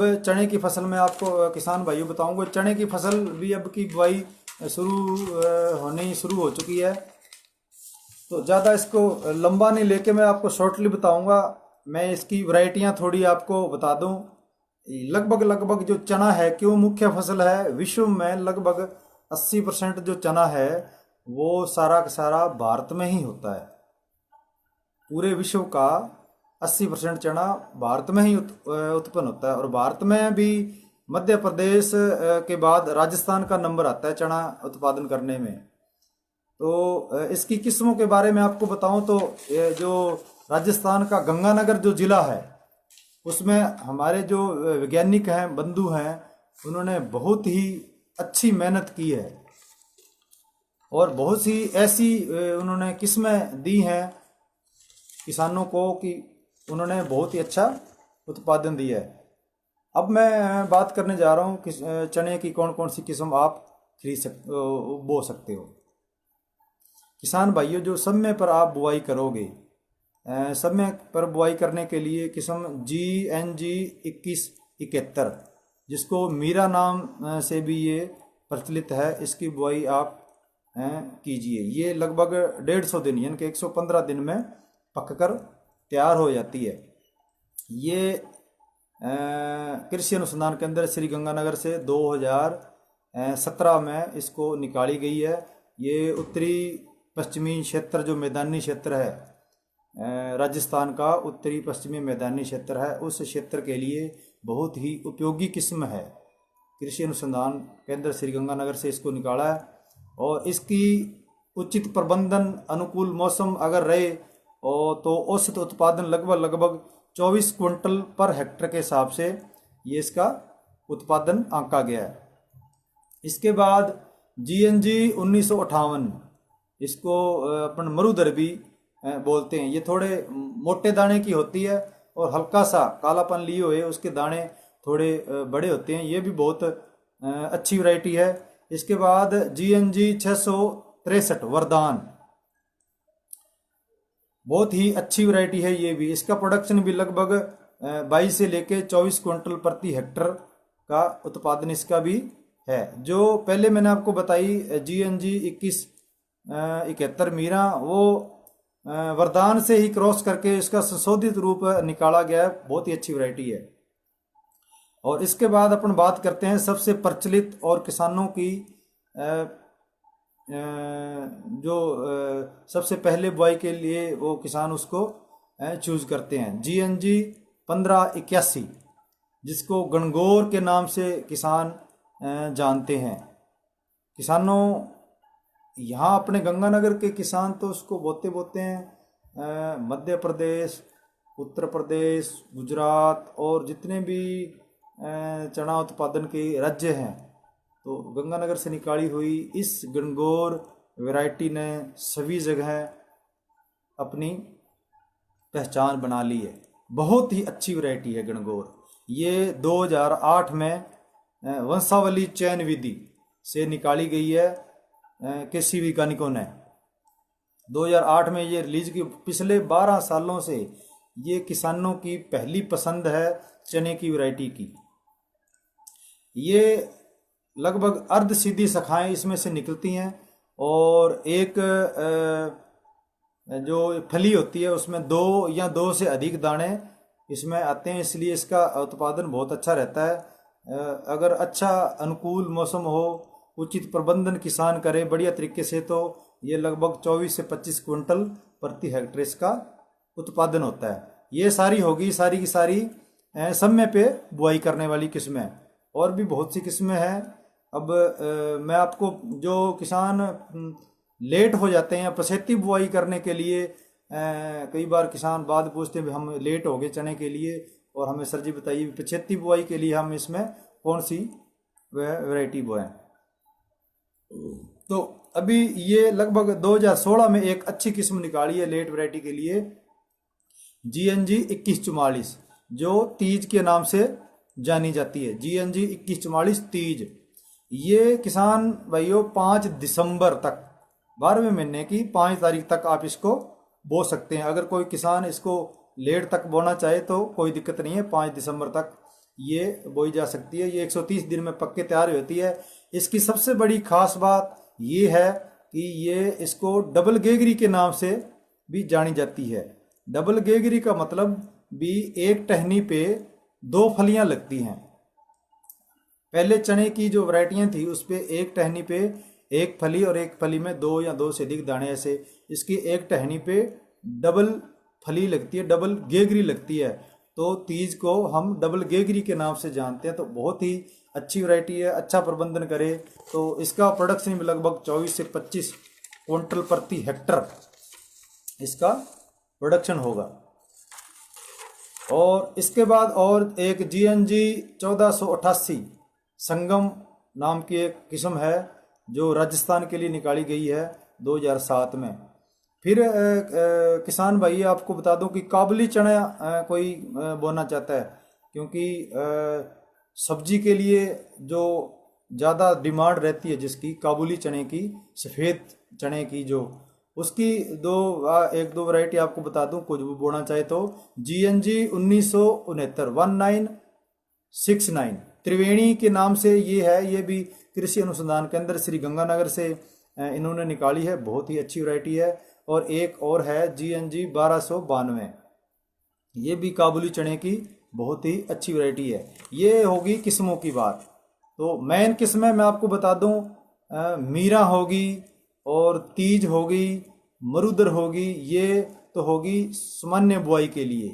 चने की फसल में आपको किसान भाइयों बताऊंगा। चने की फसल भी अब की बुआई शुरू होनी शुरू हो चुकी है। तो ज़्यादा इसको लंबा नहीं लेके मैं आपको शॉर्टली बताऊंगा। मैं इसकी वैरायटियां थोड़ी आपको बता दूं। लगभग लगभग जो चना है क्यों मुख्य फसल है विश्व में, लगभग 80% जो चना है वो सारा का सारा भारत में ही होता है। पूरे विश्व का 80% चना भारत में ही उत्पन्न होता है। और भारत में भी मध्य प्रदेश के बाद राजस्थान का नंबर आता है चना उत्पादन करने में। तो इसकी किस्मों के बारे में आपको बताऊं तो ये जो राजस्थान का गंगानगर जो जिला है उसमें हमारे जो वैज्ञानिक हैं, बंधु हैं, उन्होंने बहुत ही अच्छी मेहनत की है और बहुत सी ऐसी उन्होंने किस्में दी हैं किसानों को कि उन्होंने बहुत ही अच्छा उत्पादन दिया है। अब मैं बात करने जा रहा हूँ कि चने की कौन कौन सी किस्म आप बो सकते हो। किसान भाइयों, जो समय पर आप बुआई करोगे, समय पर बुआई करने के लिए किस्म GNG 2171, जिसको मीरा नाम से भी ये प्रचलित है, इसकी बुआई आप कीजिए। ये लगभग 150 दिन यानी कि 115 दिन में पककर तैयार हो जाती है। ये कृषि अनुसंधान केंद्र श्री गंगानगर से 2017 में इसको निकाली गई है। ये उत्तरी पश्चिमी क्षेत्र जो मैदानी क्षेत्र है, राजस्थान का उत्तरी पश्चिमी मैदानी क्षेत्र है, उस क्षेत्र के लिए बहुत ही उपयोगी किस्म है। कृषि अनुसंधान केंद्र श्री गंगानगर से इसको निकाला है और इसकी उचित प्रबंधन, अनुकूल मौसम अगर रहे और तो औसत उत्पादन लगभग लगभग 24 क्विंटल पर हेक्टर के हिसाब से ये इसका उत्पादन आंका गया है। इसके बाद GNG 1958, इसको अपन मरुदरबी बोलते हैं। ये थोड़े मोटे दाने की होती है और हल्का सा कालापन लिए हुए उसके दाने थोड़े बड़े होते हैं। ये भी बहुत अच्छी वैरायटी है। इसके बाद GNG 663 वरदान, बहुत ही अच्छी वैरायटी है ये भी। इसका प्रोडक्शन भी लगभग 22 से लेके 24 क्विंटल प्रति हेक्टर का उत्पादन इसका भी है। जो पहले मैंने आपको बताई GNG 2171 मीरा, वो वरदान से ही क्रॉस करके इसका संशोधित रूप निकाला गया है। बहुत ही अच्छी वैरायटी है। और इसके बाद अपन बात करते हैं सबसे प्रचलित और किसानों की जो सबसे पहले बुआई के लिए वो किसान उसको चूज करते हैं, GNG 1581, जिसको गणगौर के नाम से किसान जानते हैं। किसानों यहाँ अपने गंगानगर के किसान तो उसको बोते हैं। मध्य प्रदेश, उत्तर प्रदेश, गुजरात और जितने भी चना उत्पादन के राज्य हैं, तो गंगानगर से निकाली हुई इस गणगौर वैरायटी ने सभी जगह अपनी पहचान बना ली है। बहुत ही अच्छी वैरायटी है गणगौर। ये 2008 में वंशावली चयन विधि से निकाली गई है कृषि वैज्ञानिकों ने। 2008 में ये रिलीज की। पिछले 12 सालों से ये किसानों की पहली पसंद है चने की वैरायटी की। ये लगभग अर्ध सीधी शाखाएं इसमें से निकलती हैं और एक जो फली होती है उसमें 2 या 2 से अधिक दाने इसमें आते हैं, इसलिए इसका उत्पादन बहुत अच्छा रहता है। अगर अच्छा अनुकूल मौसम हो, उचित प्रबंधन किसान करे बढ़िया तरीके से, तो ये लगभग 24 से 25 क्विंटल प्रति हेक्टेयर इसका उत्पादन होता है। ये सारी होगी सारी की सारी समय पे बुआई करने वाली किस्में। और भी बहुत सी किस्में हैं। अब मैं आपको, जो किसान लेट हो जाते हैं पछेती बुआई करने के लिए, कई बार किसान बाद पूछते हैं हम लेट हो गए चने के लिए और हमें सर जी बताइए पछेती बुआई के लिए हम इसमें कौन सी वैरायटी बोएं। तो अभी ये लगभग 2016 में एक अच्छी किस्म निकाली है लेट वैरायटी के लिए, GNG 2144, जो तीज के नाम से जानी जाती है। GNG 2144 तीज। ये किसान भाइयों 5 दिसंबर तक, 12वें महीने की 5 तारीख तक आप इसको बो सकते हैं। अगर कोई किसान इसको लेट तक बोना चाहे तो कोई दिक्कत नहीं है, 5 दिसंबर तक ये बोई जा सकती है। ये 130 दिन में पक के तैयार होती है। इसकी सबसे बड़ी खास बात ये है कि ये इसको डबल गेगरी के नाम से भी जानी जाती है। डबल गेगरी का मतलब भी एक टहनी पे 2 फलियां लगती हैं। पहले चने की जो वैरायटियां थी उस पे एक टहनी पे एक फली और एक फली में 2 या 2 से अधिक दाने ऐसे। इसकी एक टहनी पे डबल फली लगती है, डबल गेगरी लगती है। तो तीज को हम डबल गेगरी के नाम से जानते हैं। तो बहुत ही अच्छी वैरायटी है। अच्छा प्रबंधन करे तो इसका प्रोडक्शन भी लगभग 24 से 25 क्विंटल प्रति हेक्टर इसका प्रोडक्शन होगा। और इसके बाद और एक GNG 1488 संगम नाम की एक किस्म है जो राजस्थान के लिए निकाली गई है 2007 में। फिर किसान भाई आपको बता दूं कि काबुली चना कोई बोना चाहता है, क्योंकि सब्जी के लिए जो ज़्यादा डिमांड रहती है जिसकी काबुली चने की, सफ़ेद चने की, जो उसकी एक दो वैरायटी आपको बता दूं। कुछ भी बोना चाहे तो GNG 1969 त्रिवेणी के नाम से ये है। ये भी कृषि अनुसंधान केंद्र श्री गंगानगर से इन्होंने निकाली है। बहुत ही अच्छी वैरायटी है। और एक और है GNG 1292, ये भी काबुली चने की बहुत ही अच्छी वैरायटी है। ये होगी किस्मों की बात। तो मेन किस्में मैं आपको बता दूं, मीरा होगी और तीज होगी, मरुदर होगी। ये तो होगी सामान्य बुआई के लिए,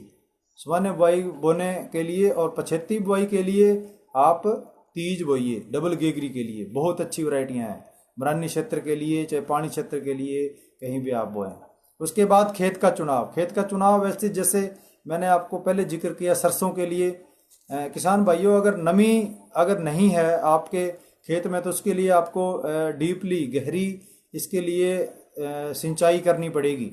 सामान्य बुआई बोने के लिए। और पछेती बुआई के लिए आप तीज बोइए डबल गेगरी के लिए। बहुत अच्छी वैरायटियाँ हैं मरानी क्षेत्र के लिए, चाहे पानी क्षेत्र के लिए, कहीं भी आप बोएं। उसके बाद खेत का चुनाव। खेत का चुनाव वैसे जैसे मैंने आपको पहले जिक्र किया सरसों के लिए, किसान भाइयों अगर नमी अगर नहीं है आपके खेत में तो उसके लिए आपको डीपली गहरी इसके लिए सिंचाई करनी पड़ेगी।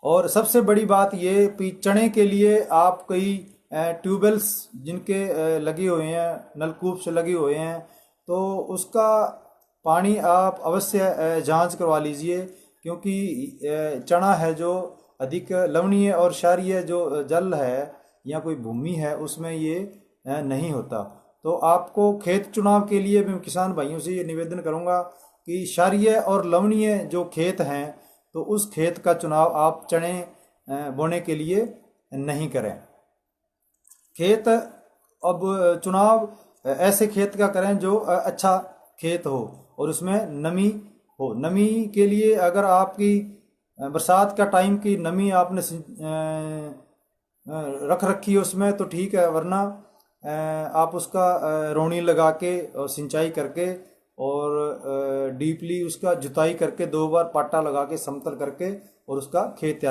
और सबसे बड़ी बात ये कि चने के लिए आप कई ट्यूबवेल्स जिनके लगे हुए हैं, नलकूप से लगे हुए हैं, तो उसका पानी आप अवश्य जांच करवा लीजिए, क्योंकि चना है जो अधिक लवणीय और क्षारीय जो जल है या कोई भूमि है उसमें ये नहीं होता। तो आपको खेत चुनाव के लिए मैं किसान भाइयों से ये निवेदन करूंगा कि क्षारीय और लवणीय जो खेत हैं तो उस खेत का चुनाव आप चने बोने के लिए नहीं करें। खेत अब चुनाव ऐसे खेत का करें जो अच्छा खेत हो और उसमें नमी हो। नमी के लिए अगर आपकी बरसात का टाइम की नमी आपने रख रखी है उसमें तो ठीक है, वरना आप उसका रोनी लगा के और सिंचाई करके और डीपली उसका जुताई करके 2 बार पाटा लगा के समतल करके और उसका खेत तैयार